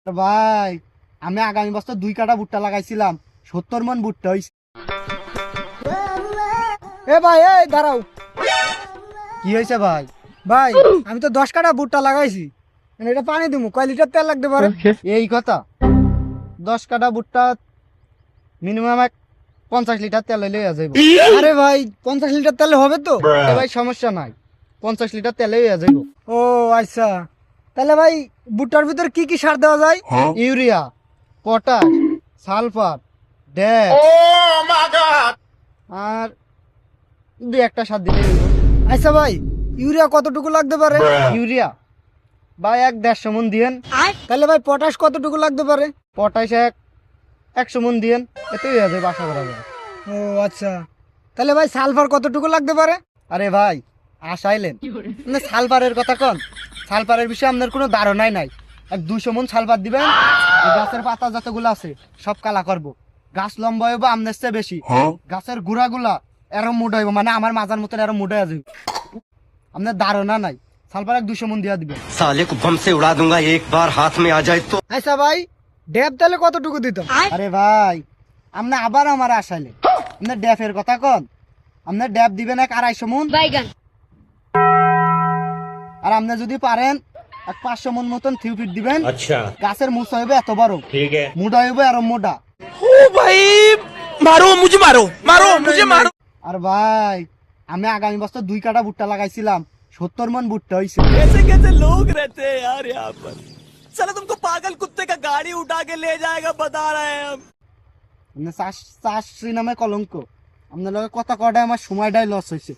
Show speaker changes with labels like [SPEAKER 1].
[SPEAKER 1] তো ভাই আমি আগামী বছর 2 কাঠা ভুট্টা লাগাইছিলাম, 70 মন ভুট্টা হইছে।
[SPEAKER 2] এ ভাই এই দাঁড়াও
[SPEAKER 1] কি হয়েছে ভাই?
[SPEAKER 2] ভাই, আমি তো 10 কাঠা ভুট্টা লাগাইছি, এটা পানি দিমু, কয় লিটার তেল লাগতে পারে?
[SPEAKER 1] এই কথা, 10 কাঠা ভুট্টা মিনিমাম 50 লিটার তেল হইলে হয়ে যাইব।
[SPEAKER 2] আরে ভাই 50 লিটার তেলে হবে তো?
[SPEAKER 1] এ ভাই সমস্যা নাই, 50 লিটার তেলে হয়ে যাইব।
[SPEAKER 2] ও আচ্ছা, তাহলে ভাই ভুট্টার ভিতর কি কি সার দেওয়া যায়?
[SPEAKER 1] ইউরিয়া, পটাশ, সালফার, ড্যাপ আর 2-1টা সার দিলে হইব।
[SPEAKER 2] আচ্ছা ভাই, ইউরিয়া কতটুকু লাগতে পারে?
[SPEAKER 1] ইউরিয়া ভাই 1-150 মন দিয়েন।
[SPEAKER 2] তাহলে ভাই পটাশ কতটুকু লাগতে পারে?
[SPEAKER 1] পটাশ 100 মন দিয়েন, এতে হয়ে যাবে, আশা করা যায়।
[SPEAKER 2] ও আচ্ছা, তাহলে ভাই সালফার কতটুকু লাগতে পারে?
[SPEAKER 1] আরে ভাই আসাইলেন, আপনি সালফারের কথা কন, সালফারের বিষয়ে আপনার কোনো ধারণাই নাই। 200 মন সালফার দিবেন, এই গাছের পাতা যতগুলো আছে সব কালা করব, গাছ লম্বা হইব আপনার চেয়ে বেশি, গাছের গুড়াগুলা এরম মোটা হইব, মানে আমার মাজার মতন এরম মোটা যাবে। আপনার ধারণা নাই, সালফার 200 মন দিয়া দিবেন।
[SPEAKER 3] साले को बम से उड़ा दूंगा एक बार हाथ में आ जाए तो।
[SPEAKER 2] আচ্ছা ভাই, ড্যাব তাহলে কতটুকু দিতাম?
[SPEAKER 1] আরে ভাই আপনি আবার আমার আসাইলেন, আপনার ড্যাপের কথা কন, আপনার ড্যাপ দিবেন 250 মন, আর আপনি যদি পারেন 500 মন মতন থিউফিট দিবেন।
[SPEAKER 3] अच्छा
[SPEAKER 1] গাছের মুছ হইবে এত বড়,
[SPEAKER 3] ठीक है।
[SPEAKER 1] মুডা হইবে আর মোটা।
[SPEAKER 4] मारो मुझे मारो मारो मुझे मारो।
[SPEAKER 1] আর ভাই আমি আগামী বছর 2 কাঠা ভুট্টা লাগাইছিলাম, 70 মন ভুট্টা হইছে।
[SPEAKER 4] कैसे कैसे लोग रहते हैं यार यहाँ पर। साला तुमको पागल कुत्ते का गाड़ी उठा के ले जाएगा बता रहे हैं हम।
[SPEAKER 1] আপনি চাষি নামে কলঙ্ক, আপনার লগে কথা কটায় আমার সময়টাই লস হয়েছে।